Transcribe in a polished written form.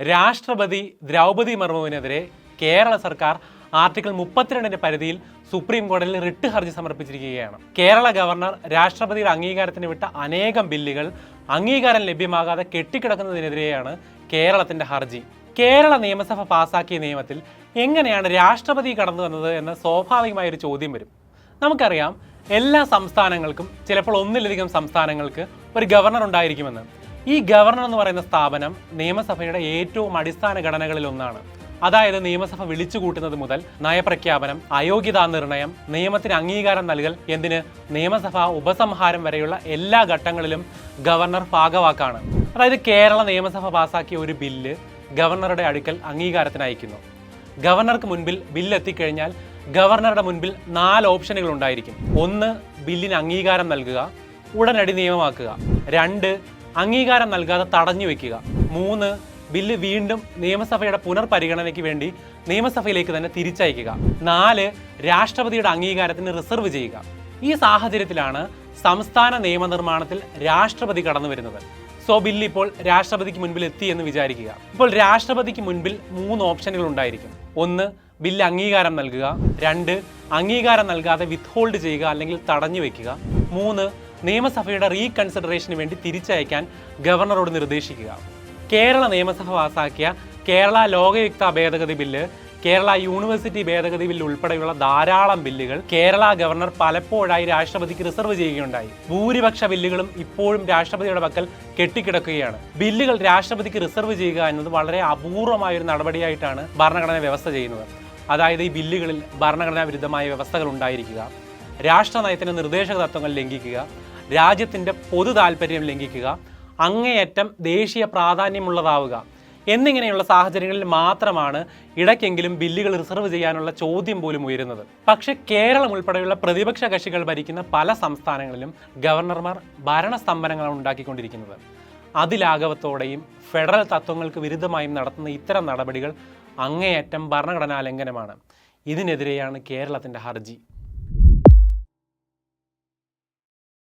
രാഷ്ട്രപതി ദ്രൗപദി മുർമുവിനെതിരെ കേരള സർക്കാർ ആർട്ടിക്കിൾ 32 പരിധിയിൽ സുപ്രീം കോടതിയിൽ റിട്ട് ഹർജി സമർപ്പിച്ചിരിക്കുകയാണ്. കേരള ഗവർണർ രാഷ്ട്രപതിയുടെ അംഗീകാരത്തിന് വിട്ട അനേകം ബില്ലുകൾ അംഗീകാരം ലഭ്യമാകാതെ കെട്ടിക്കിടക്കുന്നതിനെതിരെയാണ് കേരളത്തിന്റെ ഹർജി. കേരള നിയമസഭ പാസാക്കിയ നിയമത്തിൽ എങ്ങനെയാണ് രാഷ്ട്രപതി കടന്നു വന്നത് എന്ന സ്വാഭാവികമായ ഒരു ചോദ്യം വരും. നമുക്കറിയാം, എല്ലാ സംസ്ഥാനങ്ങൾക്കും ചിലപ്പോൾ ഒന്നിലധികം സംസ്ഥാനങ്ങൾക്ക് ഒരു ഗവർണർ ഉണ്ടായിരിക്കുമെന്ന്. ഈ ഗവർണർ എന്ന് പറയുന്ന സ്ഥാപനം നിയമസഭയുടെ ഏറ്റവും അടിസ്ഥാന ഘടനകളിൽ ഒന്നാണ്. അതായത് നിയമസഭ വിളിച്ചു കൂട്ടുന്നത് മുതൽ നയപ്രഖ്യാപനം, അയോഗ്യതാ നിർണയം, നിയമത്തിന് അംഗീകാരം നൽകൽ, എന്തിന് നിയമസഭാ ഉപസംഹാരം വരെയുള്ള എല്ലാ ഘട്ടങ്ങളിലും ഗവർണർ ഭാഗവാക്കാണ്. അതായത് കേരള നിയമസഭ പാസാക്കിയ ഒരു ബില്ല് ഗവർണറുടെ അടുക്കൽ അംഗീകാരത്തിന് അയക്കുന്നു. ഗവർണർക്ക് മുൻപിൽ ബില്ല് എത്തിക്കഴിഞ്ഞാൽ ഗവർണറുടെ മുൻപിൽ 4 ഓപ്ഷനുകൾ ഉണ്ടായിരിക്കും. 1, ബില്ലിന് അംഗീകാരം നൽകുക, ഉടനടി നിയമമാക്കുക. 2, അംഗീകാരം നൽകാതെ തടഞ്ഞു വെക്കുക. 3, ബില്ല് വീണ്ടും നിയമസഭയുടെ പുനർപരിഗണനയ്ക്ക് വേണ്ടി നിയമസഭയിലേക്ക് തന്നെ തിരിച്ചയക്കുക. 4, രാഷ്ട്രപതിയുടെ അംഗീകാരത്തിന് റിസർവ് ചെയ്യുക. ഈ സാഹചര്യത്തിലാണ് സംസ്ഥാന നിയമനിർമ്മാണത്തിൽ രാഷ്ട്രപതി കടന്നു വരുന്നത്. ബില്ല് ഇപ്പോൾ രാഷ്ട്രപതിക്ക് മുൻപിൽ എത്തി എന്ന് വിചാരിക്കുക. ഇപ്പോൾ രാഷ്ട്രപതിക്ക് മുൻപിൽ 3 ഓപ്ഷനുകൾ ഉണ്ടായിരിക്കും. 1, ബില്ല് അംഗീകാരം നൽകുക. 2, അംഗീകാരം നൽകാതെ വിത്ത്ഹോൾഡ് ചെയ്യുക അല്ലെങ്കിൽ തടഞ്ഞു വെക്കുക. 3, നിയമസഭയുടെ റീകൺസിഡറേഷന് വേണ്ടി തിരിച്ചയക്കാൻ ഗവർണറോട് നിർദ്ദേശിക്കുക. കേരള നിയമസഭ പാസാക്കിയ കേരള ലോകയുക്ത ഭേദഗതി ബില്ല്, കേരള യൂണിവേഴ്സിറ്റി ഭേദഗതി ബില്ല് ഉൾപ്പെടെയുള്ള ധാരാളം ബില്ലുകൾ കേരള ഗവർണർ പലപ്പോഴായി രാഷ്ട്രപതിക്ക് റിസർവ് ചെയ്യുകയുണ്ടായി. ഭൂരിപക്ഷ ബില്ലുകളും ഇപ്പോഴും രാഷ്ട്രപതിയുടെ പക്കൽ കെട്ടിക്കിടക്കുകയാണ്. ബില്ലുകൾ രാഷ്ട്രപതിക്ക് റിസർവ് ചെയ്യുക എന്നത് വളരെ അപൂർവമായ ഒരു നടപടിയായിട്ടാണ് ഭരണഘടന വ്യവസ്ഥ ചെയ്യുന്നത്. അതായത് ഈ ബില്ലുകളിൽ ഭരണഘടനാ വിരുദ്ധമായ വ്യവസ്ഥകൾ ഉണ്ടായിരിക്കുക, രാഷ്ട്രനയത്തിന്റെ നിർദ്ദേശക തത്വങ്ങൾ ലംഘിക്കുക, രാജ്യത്തിന്റെ പൊതു താൽപര്യം ലംഘിക്കുക, അങ്ങേയറ്റം ദേശീയ പ്രാധാന്യമുള്ളതാവുക എന്നിങ്ങനെയുള്ള സാഹചര്യങ്ങളിൽ മാത്രമാണ് ഇടയ്ക്കെങ്കിലും ബില്ലുകൾ റിസർവ് ചെയ്യാനുള്ള ചോദ്യം പോലും ഉയരുന്നത്. പക്ഷേ കേരളം ഉൾപ്പെടെയുള്ള പ്രതിപക്ഷ കക്ഷികൾ ഭരിക്കുന്ന പല സംസ്ഥാനങ്ങളിലും ഗവർണർമാർ ഭരണസ്തംഭനങ്ങളാണ് ഉണ്ടാക്കിക്കൊണ്ടിരിക്കുന്നത്. അതിലാഘവത്തോടെയും ഫെഡറൽ തത്വങ്ങൾക്ക് വിരുദ്ധമായും നടത്തുന്ന ഇത്തരം നടപടികൾ അങ്ങേയറ്റം ഭരണഘടനാ ലംഘനമാണ്. ഇതിനെതിരെയാണ് കേരളത്തിൻ്റെ ഹർജി.